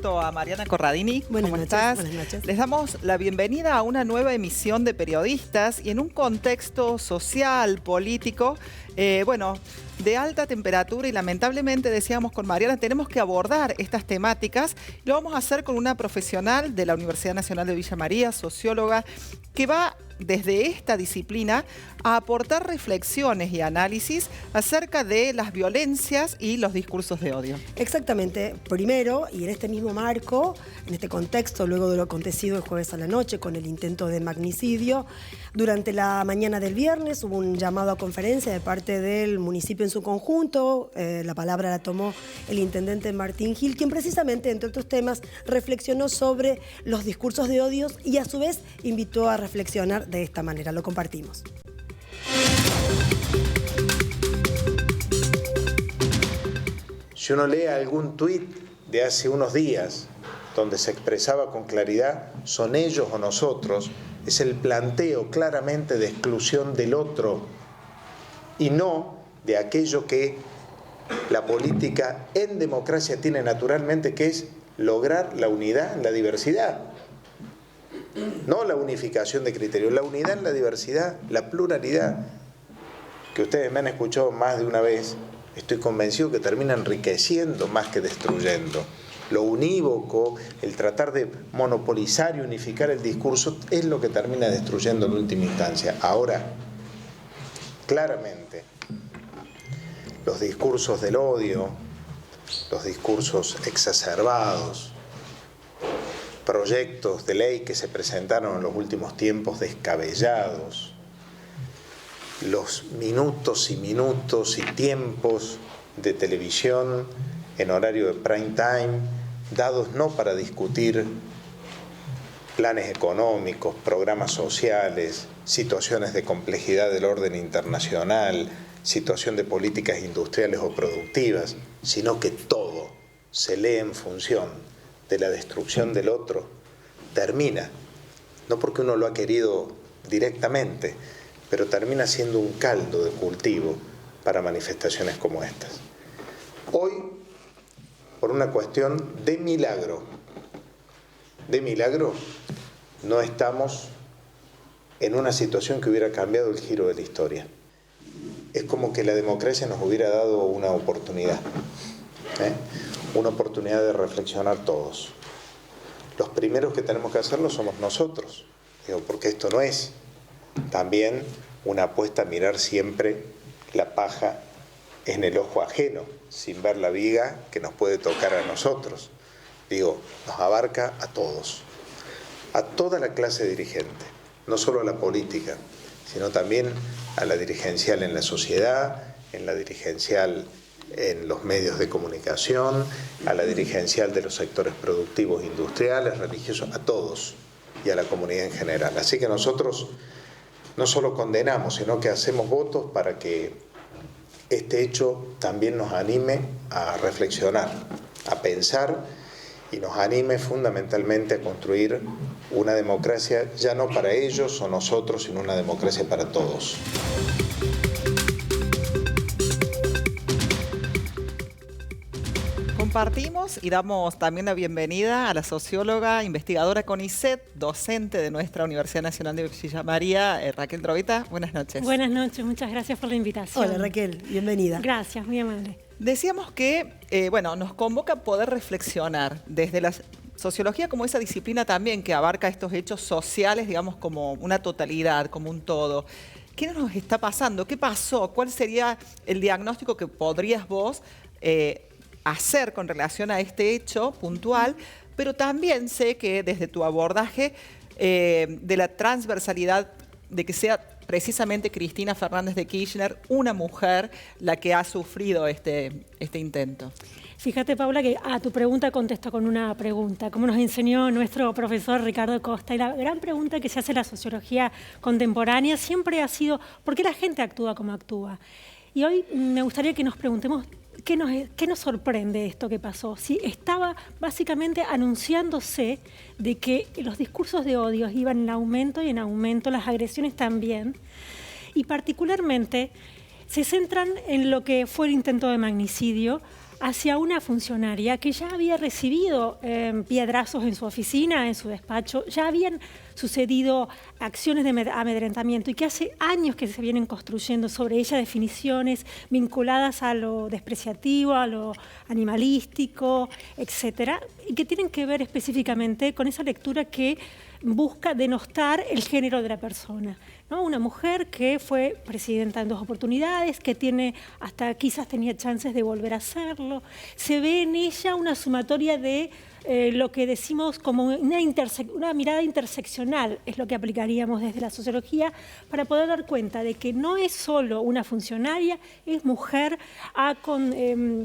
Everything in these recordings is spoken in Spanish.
junto a Mariana Corradini. Buenas ¿Cómo noches, estás? buenas noches. Les damos la bienvenida a una nueva emisión de Periodistas y en un contexto social, político, de alta temperatura, y lamentablemente, decíamos con Mariana, tenemos que abordar estas temáticas. Lo vamos a hacer con una profesional de la Universidad Nacional de Villa María, socióloga, que va desde esta disciplina a aportar reflexiones y análisis acerca de las violencias y los discursos de odio. Exactamente. Primero, y en este mismo marco, en este contexto, luego de lo acontecido el jueves a la noche con el intento de magnicidio, durante la mañana del viernes hubo un llamado a conferencia de parte del municipio en su conjunto. La palabra la tomó el intendente Martín Gil, quien precisamente, entre otros temas, reflexionó sobre los discursos de odio y a su vez invitó a reflexionar de esta manera. Lo compartimos. Si uno lee algún tuit de hace unos días donde se expresaba con claridad, son ellos o nosotros, es el planteo claramente de exclusión del otro y no de aquello que la política en democracia tiene naturalmente, que es lograr la unidad en la diversidad. No la unificación de criterios, la unidad en la diversidad, la pluralidad, que ustedes me han escuchado más de una vez. Estoy convencido que termina enriqueciendo más que destruyendo. Lo unívoco, el tratar de monopolizar y unificar el discurso, es lo que termina destruyendo en última instancia. Ahora, claramente, los discursos del odio, los discursos exacerbados, proyectos de ley que se presentaron en los últimos tiempos descabellados, los minutos y minutos y tiempos de televisión en horario de prime time, dados no para discutir planes económicos, programas sociales, situaciones de complejidad del orden internacional, situación de políticas industriales o productivas, sino que todo se lee en función de la destrucción del otro, termina, no porque uno lo ha querido directamente, pero termina siendo un caldo de cultivo para manifestaciones como estas. Hoy, por una cuestión de milagro, no estamos en una situación que hubiera cambiado el giro de la historia. Es como que la democracia nos hubiera dado una oportunidad, una oportunidad de reflexionar todos. Los primeros que tenemos que hacerlo somos nosotros, porque esto no es también una apuesta a mirar siempre la paja en el ojo ajeno, sin ver la viga que nos puede tocar a nosotros. Nos abarca a todos, a toda la clase dirigente, no solo a la política, sino también a la dirigencial en la sociedad, en la dirigencial en los medios de comunicación, a la dirigencial de los sectores productivos, industriales, religiosos, a todos y a la comunidad en general. Así que nosotros no solo condenamos, sino que hacemos votos para que este hecho también nos anime a reflexionar, a pensar y nos anime fundamentalmente a construir una democracia ya no para ellos o nosotros, sino una democracia para todos. Compartimos y damos también la bienvenida a la socióloga, investigadora CONICET, docente de nuestra Universidad Nacional de Villa María, Raquel Drovita. Buenas noches. Buenas noches, muchas gracias por la invitación. Hola Raquel, bienvenida. Gracias, muy amable. Decíamos que nos convoca a poder reflexionar desde la sociología como esa disciplina también que abarca estos hechos sociales, digamos, como una totalidad, como un todo. ¿Qué nos está pasando? ¿Qué pasó? ¿Cuál sería el diagnóstico que podrías vos hacer con relación a este hecho puntual? Pero también sé que desde tu abordaje de la transversalidad, de que sea precisamente Cristina Fernández de Kirchner, una mujer, la que ha sufrido este intento. Fíjate, Paula, que a tu pregunta contesto con una pregunta, como nos enseñó nuestro profesor Ricardo Costa. Y la gran pregunta que se hace en la sociología contemporánea siempre ha sido ¿por qué la gente actúa como actúa? Y hoy me gustaría que nos preguntemos ¿qué nos sorprende esto que pasó? Si estaba básicamente anunciándose de que los discursos de odio iban en aumento y en aumento, las agresiones también, y particularmente se centran en lo que fue el intento de magnicidio, hacia una funcionaria que ya había recibido piedrazos en su oficina, en su despacho, ya habían sucedido acciones de amedrentamiento y que hace años que se vienen construyendo sobre ella definiciones vinculadas a lo despreciativo, a lo animalístico, etcétera, y que tienen que ver específicamente con esa lectura que busca denostar el género de la persona, ¿no? Una mujer que fue presidenta en 2 oportunidades, que tiene, hasta quizás tenía chances de volver a hacerlo. Se ve en ella una sumatoria de lo que decimos como una mirada interseccional, es lo que aplicaríamos desde la sociología, para poder dar cuenta de que no es solo una funcionaria, es mujer, ha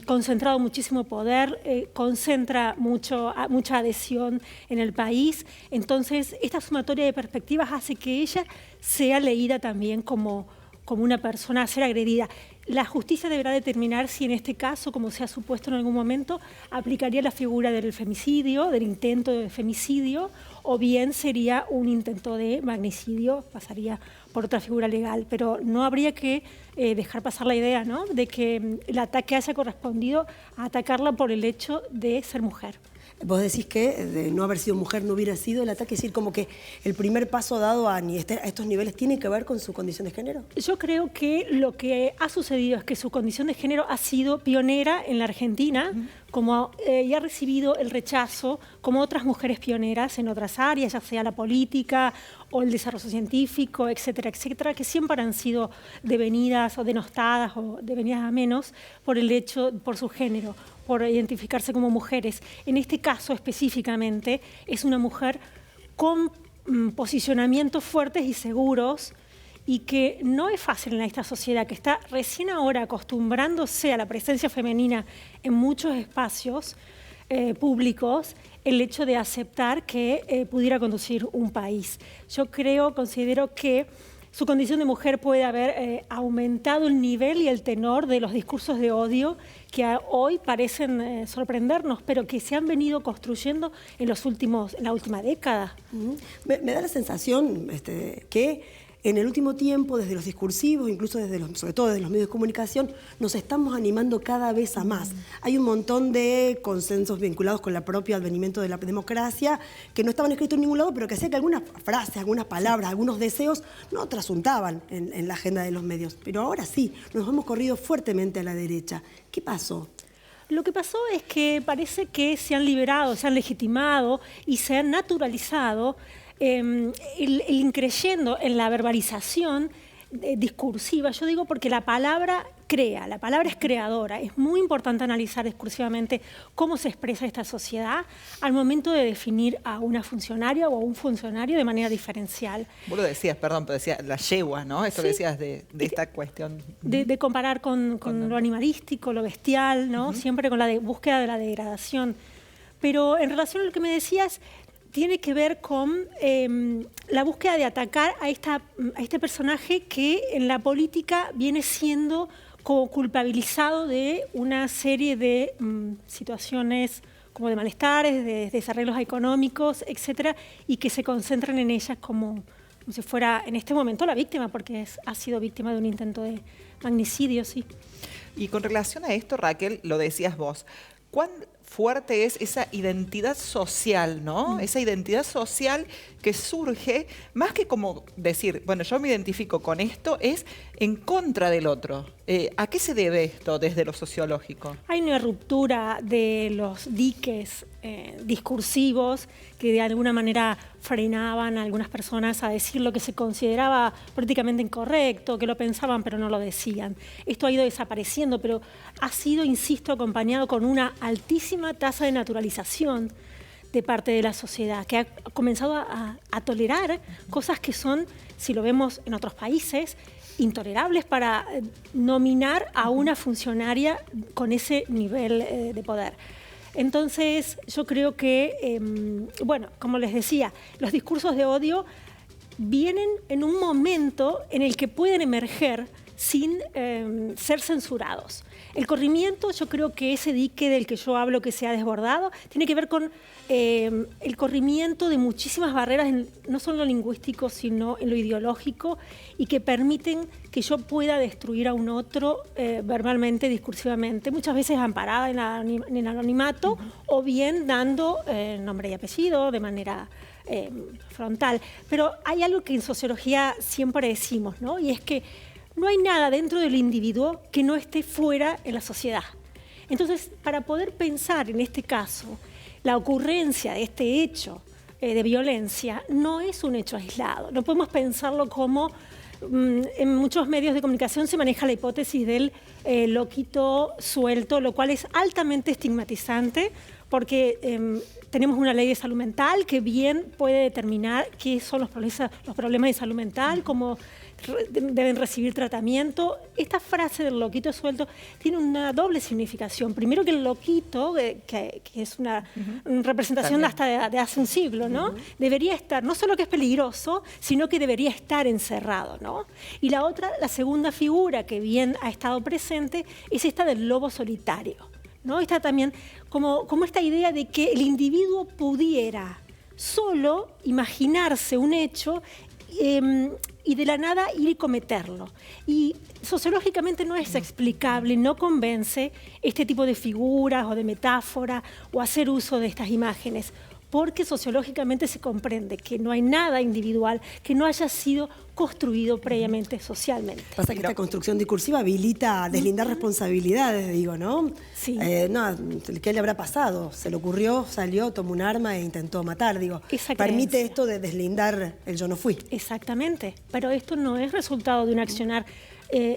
concentrado muchísimo poder, concentra mucha adhesión en el país. Entonces, esta sumatoria de perspectivas hace que ella sea leída también como una persona a ser agredida. La justicia deberá determinar si en este caso, como se ha supuesto en algún momento, aplicaría la figura del femicidio, del intento de femicidio, o bien sería un intento de magnicidio, pasaría por otra figura legal. Pero no habría que dejar pasar la idea, ¿no?, de que el ataque haya correspondido a atacarla por el hecho de ser mujer. Vos decís que de no haber sido mujer no hubiera sido el ataque, es decir, como que el primer paso dado a estos niveles tiene que ver con su condición de género. Yo creo que lo que ha sucedido es que su condición de género ha sido pionera en la Argentina, y ha recibido el rechazo como otras mujeres pioneras en otras áreas, ya sea la política o el desarrollo científico, etcétera, etcétera, que siempre han sido devenidas o denostadas o devenidas a menos por su género, por identificarse como mujeres. En este caso específicamente es una mujer con posicionamientos fuertes y seguros, y que no es fácil en esta sociedad que está recién ahora acostumbrándose a la presencia femenina en muchos espacios públicos, el hecho de aceptar que pudiera conducir un país. Yo considero que su condición de mujer puede haber aumentado el nivel y el tenor de los discursos de odio que hoy parecen sorprendernos, pero que se han venido construyendo en la última década. Me da la sensación que en el último tiempo, desde los discursivos, incluso sobre todo desde los medios de comunicación, nos estamos animando cada vez a más. Hay un montón de consensos vinculados con el propio advenimiento de la democracia que no estaban escritos en ningún lado, pero que hacía que algunas frases, algunas palabras, algunos deseos no trasuntaban en la agenda de los medios. Pero ahora sí, nos hemos corrido fuertemente a la derecha. ¿Qué pasó? Lo que pasó es que parece que se han liberado, se han legitimado y se han naturalizado el increyendo en la verbalización discursiva. Yo digo porque la palabra crea, la palabra es creadora. Es muy importante analizar discursivamente cómo se expresa esta sociedad al momento de definir a una funcionaria o a un funcionario de manera diferencial. Vos lo decías, perdón, pero decías la yegua, ¿no? Esto que decías de esta cuestión. De comparar con lo animalístico, lo bestial, ¿no? Siempre con la búsqueda de la degradación. Pero en relación a lo que me decías, tiene que ver con la búsqueda de atacar a este personaje que en la política viene siendo como culpabilizado de una serie de situaciones como de malestares, de desarreglos económicos, etcétera, y que se concentran en ellas como si fuera en este momento la víctima, porque ha sido víctima de un intento de magnicidio, sí. Y con relación a esto, Raquel, lo decías vos, ¿cuán fuerte es esa identidad social, ¿no? Esa identidad social que surge, más que como decir, bueno, yo me identifico con esto, es en contra del otro. ¿A qué se debe esto desde lo sociológico? Hay una ruptura de los diques discursivos que de alguna manera frenaban a algunas personas a decir lo que se consideraba políticamente incorrecto, que lo pensaban pero no lo decían. Esto ha ido desapareciendo, pero ha sido, insisto, acompañado con una altísima tasa de naturalización de parte de la sociedad, que ha comenzado a tolerar cosas que son, si lo vemos en otros países, intolerables para nominar a una funcionaria con ese nivel de poder. Entonces, yo creo que, bueno, como les decía, los discursos de odio vienen en un momento en el que pueden emerger sin ser censurados. El corrimiento, yo creo que ese dique del que yo hablo que se ha desbordado, tiene que ver con el corrimiento de muchísimas barreras, no solo en lo lingüístico, sino en lo ideológico, y que permiten que yo pueda destruir a un otro verbalmente, discursivamente, muchas veces amparada en el anonimato, o bien dando nombre y apellido de manera frontal. Pero hay algo que en sociología siempre decimos, ¿no? Y es que no hay nada dentro del individuo que no esté fuera en la sociedad. Entonces, para poder pensar en este caso, la ocurrencia de este hecho de violencia no es un hecho aislado. No podemos pensarlo como en muchos medios de comunicación se maneja la hipótesis del loquito suelto, lo cual es altamente estigmatizante porque tenemos una ley de salud mental que bien puede determinar qué son los problemas de salud mental, cómo deben recibir tratamiento. Esta frase del loquito suelto tiene una doble significación. Primero que el loquito, que es una representación hasta de hace un siglo, ¿no? Debería estar, no solo que es peligroso, sino que debería estar encerrado, ¿no? Y la otra, la segunda figura que bien ha estado presente, es esta del lobo solitario, ¿no? Está también como esta idea de que el individuo pudiera solo imaginarse un hecho y de la nada ir y cometerlo. Y sociológicamente no es explicable, no convence este tipo de figuras o de metáforas o hacer uso de estas imágenes, porque sociológicamente se comprende que no hay nada individual que no haya sido construido previamente socialmente. Pasa que esta construcción discursiva habilita a deslindar responsabilidades, digo, ¿no? Sí. No, ¿qué le habrá pasado? Se le ocurrió, salió, tomó un arma e intentó matar, digo. Esa permite creencia. esto de deslindar el yo no fui. Exactamente, pero esto no es resultado de un accionar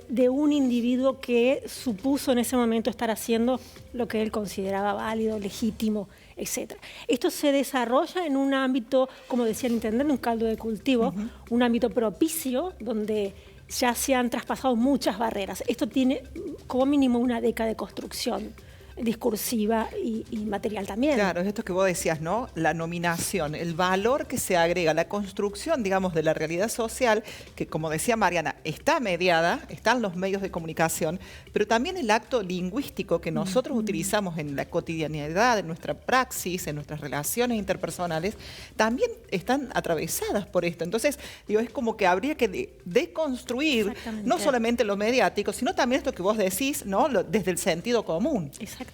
de un individuo que supuso en ese momento estar haciendo lo que él consideraba válido, legítimo, etc. Esto se desarrolla en un ámbito, como decía el intendente, un caldo de cultivo, un ámbito propicio donde ya se han traspasado muchas barreras. Esto tiene como mínimo una década de construcción discursiva y material también. Claro, es esto que vos decías, ¿no? La nominación, el valor que se agrega, la construcción, digamos, de la realidad social, que como decía Mariana, está mediada, están los medios de comunicación, pero también el acto lingüístico que nosotros utilizamos en la cotidianidad, en nuestra praxis, en nuestras relaciones interpersonales, también están atravesadas por esto. Entonces, digo, es como que habría que deconstruir no solamente lo mediático, sino también esto que vos decís, ¿no? Desde el sentido común. Exactamente.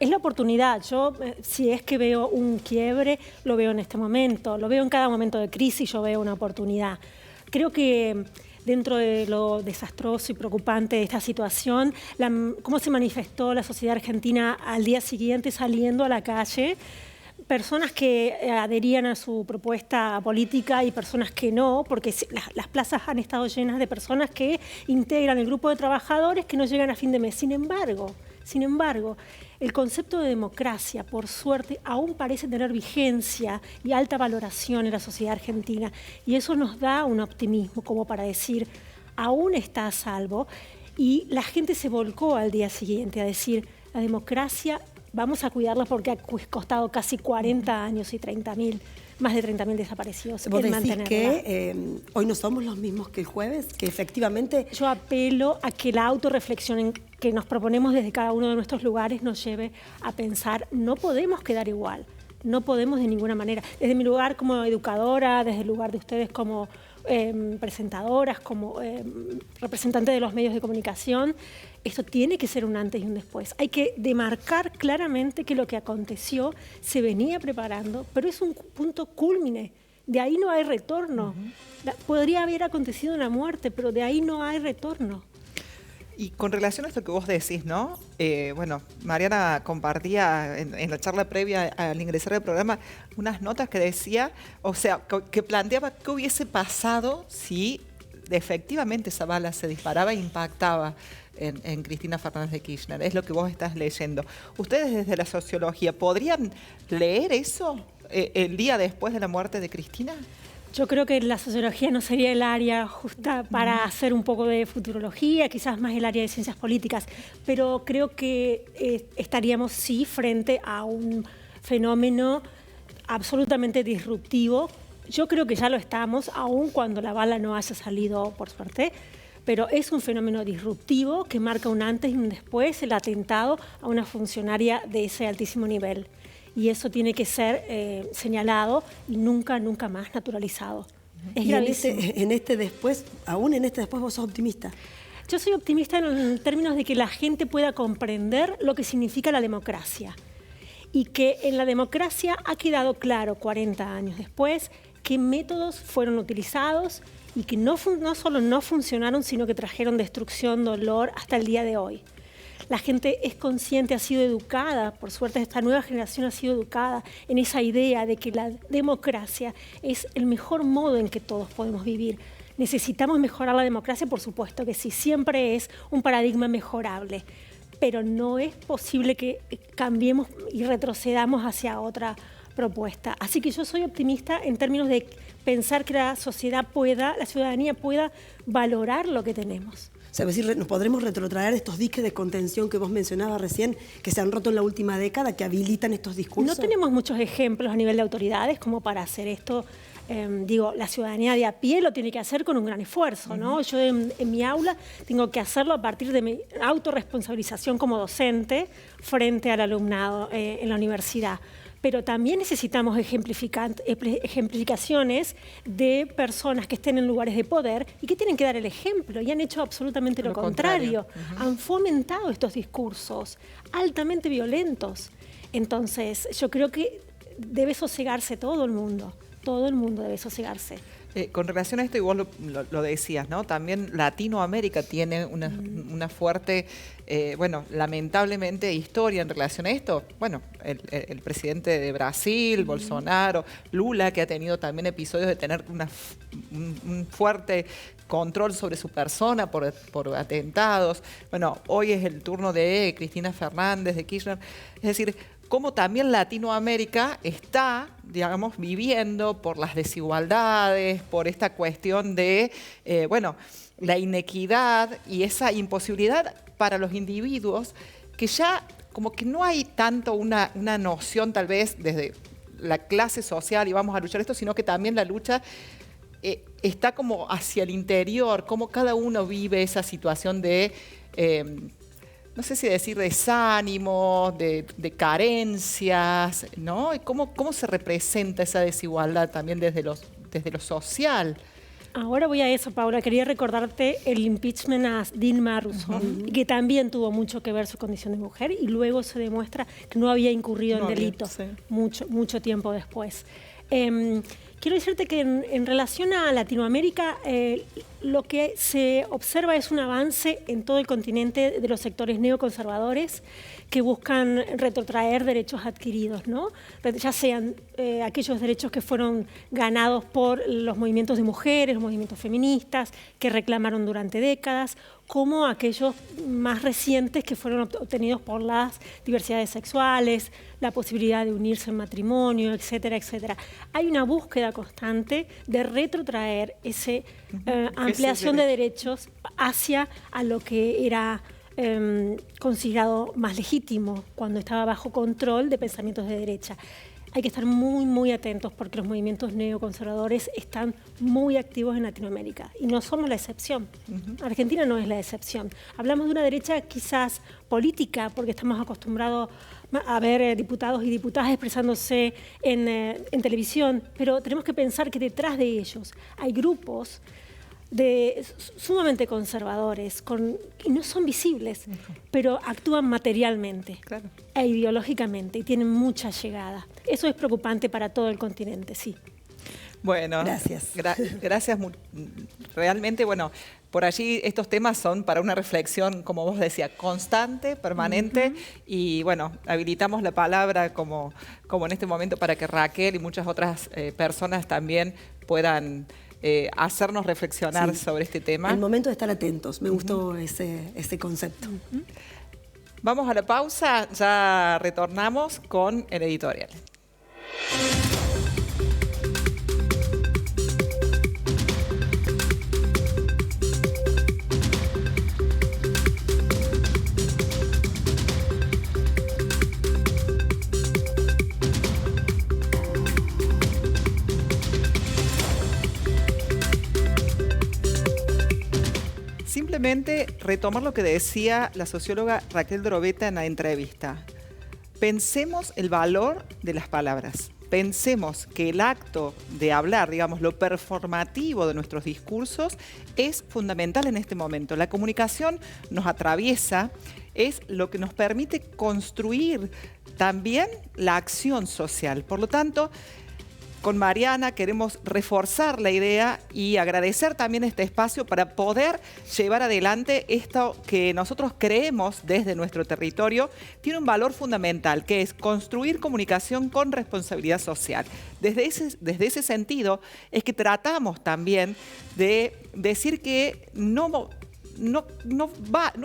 Es la oportunidad. Yo, si es que veo un quiebre, lo veo en este momento. Lo veo en cada momento de crisis, yo veo una oportunidad. Creo que dentro de lo desastroso y preocupante de esta situación, cómo se manifestó la sociedad argentina al día siguiente saliendo a la calle, personas que adherían a su propuesta política y personas que no, porque las plazas han estado llenas de personas que integran el grupo de trabajadores que no llegan a fin de mes. Sin embargo, el concepto de democracia, por suerte, aún parece tener vigencia y alta valoración en la sociedad argentina. Y eso nos da un optimismo como para decir, aún está a salvo. Y la gente se volcó al día siguiente a decir, la democracia vamos a cuidarla porque ha costado casi 40 años y más de 30.000 desaparecidos. ¿Vos decís que hoy no somos los mismos que el jueves? Que efectivamente... Yo apelo a que la autorreflexión que nos proponemos desde cada uno de nuestros lugares nos lleve a pensar, no podemos quedar igual, no podemos de ninguna manera. Desde mi lugar como educadora, desde el lugar de ustedes como presentadoras, como representantes de los medios de comunicación, esto tiene que ser un antes y un después. Hay que demarcar claramente que lo que aconteció se venía preparando, pero es un punto cúlmine. De ahí no hay retorno. Podría haber acontecido una muerte, pero de ahí no hay retorno. Y con relación a esto que vos decís, ¿no? Bueno, Mariana compartía en la charla previa al ingresar al programa unas notas que decía, o sea, que planteaba qué hubiese pasado si efectivamente esa bala se disparaba e impactaba en Cristina Fernández de Kirchner. Es lo que vos estás leyendo. ¿Ustedes desde la sociología podrían leer eso el día después de la muerte de Cristina? Yo creo que la sociología no sería el área justa para hacer un poco de futurología, quizás más el área de ciencias políticas, pero creo que estaríamos sí frente a un fenómeno absolutamente disruptivo. Yo creo que ya lo estamos, aun cuando la bala no haya salido, por suerte, pero es un fenómeno disruptivo que marca un antes y un después, el atentado a una funcionaria de ese altísimo nivel. Y eso tiene que ser señalado y nunca más naturalizado. Es gravísimo. En este después, aún en este después, vos sos optimista. Yo soy optimista en términos de que la gente pueda comprender lo que significa la democracia y que en la democracia ha quedado claro 40 años después qué métodos fueron utilizados y que no solo no funcionaron, sino que trajeron destrucción, dolor hasta el día de hoy. La gente es consciente, ha sido educada, por suerte esta nueva generación ha sido educada en esa idea de que la democracia es el mejor modo en que todos podemos vivir. ¿Necesitamos mejorar la democracia? Por supuesto que sí, siempre es un paradigma mejorable, pero no es posible que cambiemos y retrocedamos hacia otra propuesta. Así que yo soy optimista en términos de pensar que la ciudadanía pueda valorar lo que tenemos. O sea, es decir, nos podremos retrotraer estos diques de contención que vos mencionabas recién, que se han roto en la última década, que habilitan estos discursos. No tenemos muchos ejemplos a nivel de autoridades como para hacer esto. La ciudadanía de a pie lo tiene que hacer con un gran esfuerzo, ¿no? Yo en mi aula tengo que hacerlo a partir de mi autorresponsabilización como docente frente al alumnado en la universidad. Pero también necesitamos ejemplificaciones de personas que estén en lugares de poder y que tienen que dar el ejemplo y han hecho absolutamente lo contrario. Han fomentado estos discursos altamente violentos. Entonces, yo creo que debe sosegarse todo el mundo. Todo el mundo debe sosegarse. Con relación a esto, y vos lo decías, ¿no? También Latinoamérica tiene una fuerte, lamentablemente, historia en relación a esto. Bueno, el presidente de Brasil, Bolsonaro, Lula, que ha tenido también episodios de tener un fuerte control sobre su persona por atentados. Bueno, hoy es el turno de Cristina Fernández, de Kirchner. Es decir, cómo también Latinoamérica está, digamos, viviendo por las desigualdades, por esta cuestión de, la inequidad y esa imposibilidad para los individuos, que ya como que no hay tanto una noción tal vez desde la clase social y vamos a luchar esto, sino que también la lucha está como hacia el interior, cómo cada uno vive esa situación de... no sé si decir desánimo, de carencias, ¿no? Y cómo se representa esa desigualdad también desde lo social. Ahora voy a eso, Paula. Quería recordarte el impeachment a Dilma Rousseff, que también tuvo mucho que ver su condición de mujer y luego se demuestra que no había incurrido en delito mucho tiempo después. Quiero decirte que en relación a Latinoamérica, lo que se observa es un avance en todo el continente de los sectores neoconservadores que buscan retrotraer derechos adquiridos, ¿no? Ya sean aquellos derechos que fueron ganados por los movimientos de mujeres, los movimientos feministas, que reclamaron durante décadas, como aquellos más recientes que fueron obtenidos por las diversidades sexuales, la posibilidad de unirse en matrimonio, etcétera, etcétera. Hay una búsqueda constante de retrotraer esa ampliación de derechos hacia a lo que era considerado más legítimo cuando estaba bajo control de pensamientos de derecha. Hay que estar muy atentos porque los movimientos neoconservadores están muy activos en Latinoamérica y no somos la excepción. Argentina no es la excepción. Hablamos de una derecha quizás política porque estamos acostumbrados a ver diputados y diputadas expresándose en televisión, pero tenemos que pensar que detrás de ellos hay grupos sumamente conservadores y no son visibles, pero actúan materialmente e ideológicamente y tienen mucha llegada. Eso es preocupante para todo el continente, sí. Bueno, gracias. Gracias. Realmente, por allí estos temas son para una reflexión, como vos decías, constante, permanente, y habilitamos la palabra como en este momento para que Raquel y muchas otras personas también puedan hacernos reflexionar sobre este tema. El momento de estar atentos, me gustó ese concepto. Vamos a la pausa, ya retornamos con el editorial. simplemente retomar lo que decía la socióloga Raquel Drobeta en la entrevista. Pensemos el valor de las palabras. Pensemos que el acto de hablar, digamos, lo performativo de nuestros discursos es fundamental en este momento. La comunicación nos atraviesa, es lo que nos permite construir también la acción social. Por lo tanto, con Mariana queremos reforzar la idea y agradecer también este espacio para poder llevar adelante esto que nosotros creemos desde nuestro territorio tiene un valor fundamental, que es construir comunicación con responsabilidad social. Desde ese sentido es que tratamos también de decir que no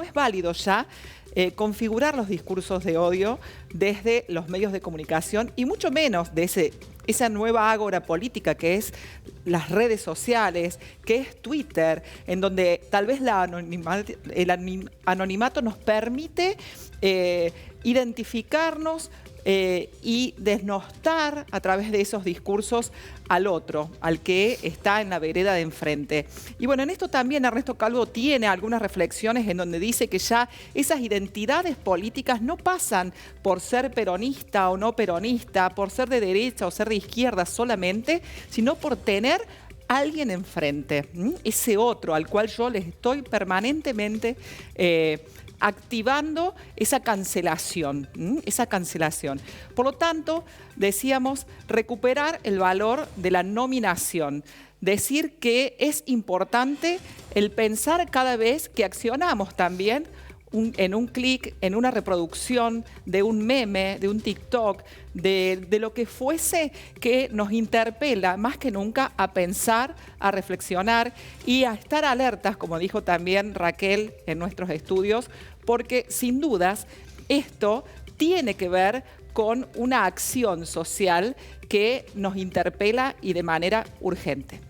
es válido ya configurar los discursos de odio desde los medios de comunicación y mucho menos de esa nueva ágora política que es las redes sociales, que es Twitter, en donde tal vez el anonimato nos permite identificarnos y desnostar a través de esos discursos al otro, al que está en la vereda de enfrente. Y bueno, en esto también Ernesto Calvo tiene algunas reflexiones en donde dice que ya esas identidades políticas no pasan por ser peronista o no peronista, por ser de derecha o ser de izquierda solamente, sino por tener alguien enfrente, ese otro al cual yo les estoy permanentemente activando esa cancelación. Por lo tanto, decíamos, recuperar el valor de la nominación. Decir que es importante el pensar cada vez que accionamos también en un clic, en una reproducción de un meme, de un TikTok, de lo que fuese que nos interpela más que nunca a pensar, a reflexionar y a estar alertas, como dijo también Raquel en nuestros estudios, porque sin dudas esto tiene que ver con una acción social que nos interpela y de manera urgente.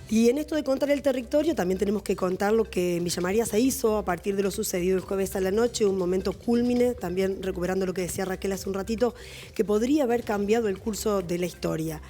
Y en esto de contar el territorio también tenemos que contar lo que en Villa María se hizo a partir de lo sucedido el jueves a la noche, un momento cúlmine, también recuperando lo que decía Raquel hace un ratito, que podría haber cambiado el curso de la historia.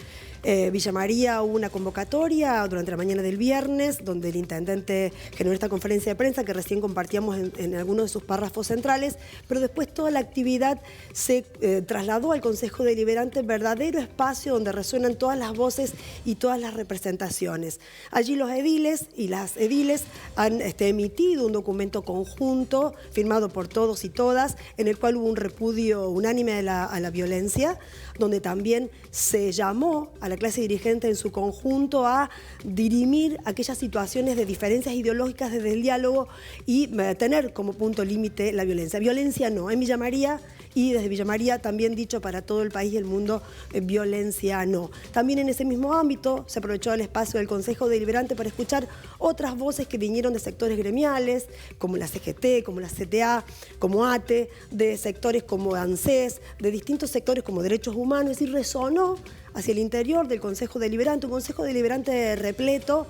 Villa María hubo una convocatoria durante la mañana del viernes, donde el intendente generó esta conferencia de prensa que recién compartíamos en algunos de sus párrafos centrales, pero después toda la actividad se trasladó al Consejo Deliberante, verdadero espacio donde resuenan todas las voces y todas las representaciones. Allí los ediles y las ediles han emitido un documento conjunto firmado por todos y todas, en el cual hubo un repudio unánime a la violencia, donde también se llamó a la clase dirigente en su conjunto a dirimir aquellas situaciones de diferencias ideológicas desde el diálogo y tener como punto límite la violencia. Violencia no, en Villa María y desde Villa María también dicho para todo el país y el mundo, violencia no. También en ese mismo ámbito se aprovechó el espacio del Consejo Deliberante para escuchar otras voces que vinieron de sectores gremiales, como la CGT, como la CTA, como ATE, de sectores como ANSES, de distintos sectores como Derechos Humanos, es decir, resonó hacia el interior del Consejo Deliberante, un Consejo Deliberante repleto.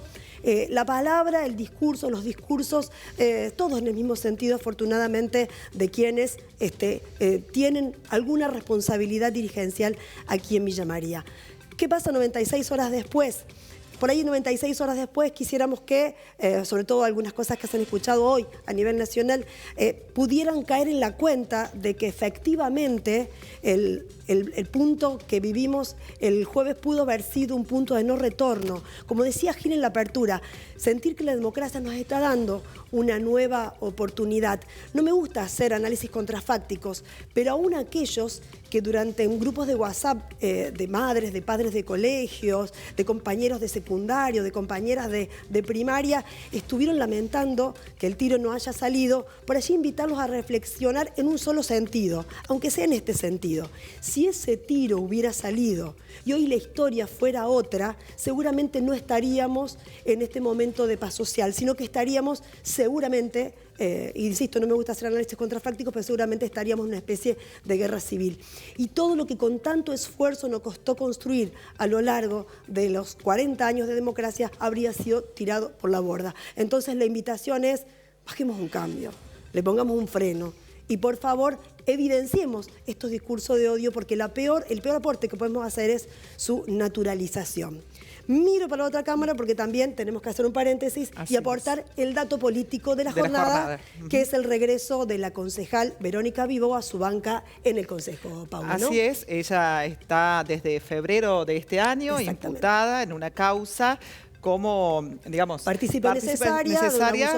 La palabra, el discurso, los discursos, todos en el mismo sentido, afortunadamente, de quienes tienen alguna responsabilidad dirigencial aquí en Villa María. ¿Qué pasa 96 horas después? Por ahí 96 horas después quisiéramos que, sobre todo algunas cosas que se han escuchado hoy a nivel nacional, pudieran caer en la cuenta de que efectivamente el punto que vivimos el jueves pudo haber sido un punto de no retorno. Como decía Gil en la apertura, sentir que la democracia nos está dando una nueva oportunidad. No me gusta hacer análisis contrafácticos, pero aún aquellos que durante grupos de WhatsApp de madres, de padres de colegios, de compañeros de secundario, de compañeras de primaria, estuvieron lamentando que el tiro no haya salido, por allí invitarlos a reflexionar en un solo sentido, aunque sea en este sentido. Si ese tiro hubiera salido y hoy la historia fuera otra, seguramente no estaríamos en este momento de paz social, sino que estaríamos seguramente, insisto, no me gusta hacer análisis contrafácticos, pero seguramente estaríamos en una especie de guerra civil. Y todo lo que con tanto esfuerzo nos costó construir a lo largo de los 40 años de democracia habría sido tirado por la borda. Entonces la invitación es, bajemos un cambio, le pongamos un freno Y por favor, evidenciemos estos discursos de odio porque el peor aporte que podemos hacer es su naturalización. Miro para la otra cámara porque también tenemos que hacer un paréntesis y aportar el dato político de la jornada, que es el regreso de la concejal Verónica Vibo a su banca en el Consejo, Paula, ¿no? Así es, ella está desde febrero de este año imputada en una causa como, digamos, participa necesaria de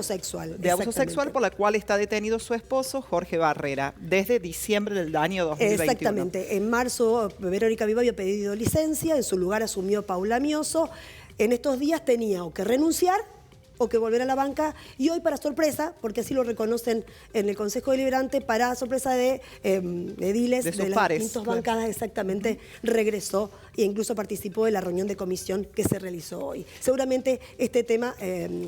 abuso sexual. Por la cual está detenido su esposo, Jorge Barrera, desde diciembre del año 2021. Exactamente. En marzo, Verónica Vibo había pedido licencia, en su lugar asumió Paula Mioso. En estos días tenía o que renunciar o que volver a la banca, y hoy, para sorpresa, porque así lo reconocen en el Consejo Deliberante, para sorpresa de ediles de las distintas bancadas, exactamente, regresó e incluso participó de la reunión de comisión que se realizó hoy. Seguramente este tema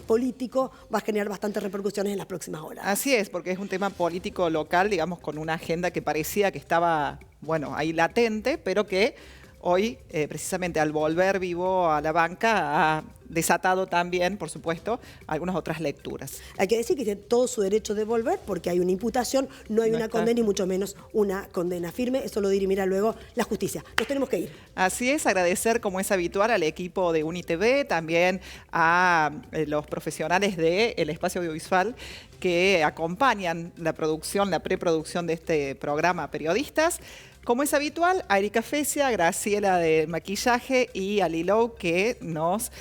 político va a generar bastantes repercusiones en las próximas horas. Así es, porque es un tema político local, digamos, con una agenda que parecía que estaba, bueno, ahí latente, pero que hoy, precisamente al volver Vibo a la banca, ha desatado también, por supuesto, algunas otras lecturas. Hay que decir que tiene todo su derecho de volver porque hay una imputación, no hay una condena y mucho menos una condena firme. Eso lo dirimirá luego la justicia. Nos tenemos que ir. Así es, agradecer, como es habitual, al equipo de UniTV, también a los profesionales del espacio audiovisual que acompañan la producción, la preproducción de este programa Periodistas. Como es habitual, a Erika Fecia, Graciela de Maquillaje y a Lilou, que nos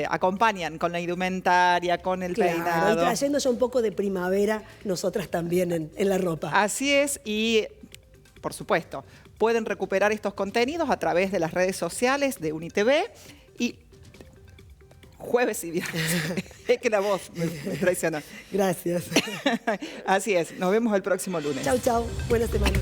acompañan con la indumentaria, con el peinado. Y trayendo ya un poco de primavera, nosotras también en la ropa. Así es, y por supuesto, pueden recuperar estos contenidos a través de las redes sociales de UniTV y jueves y viernes. Es que la voz me traicionó. Gracias. Así es, nos vemos el próximo lunes. Chau, chau. Buena semana.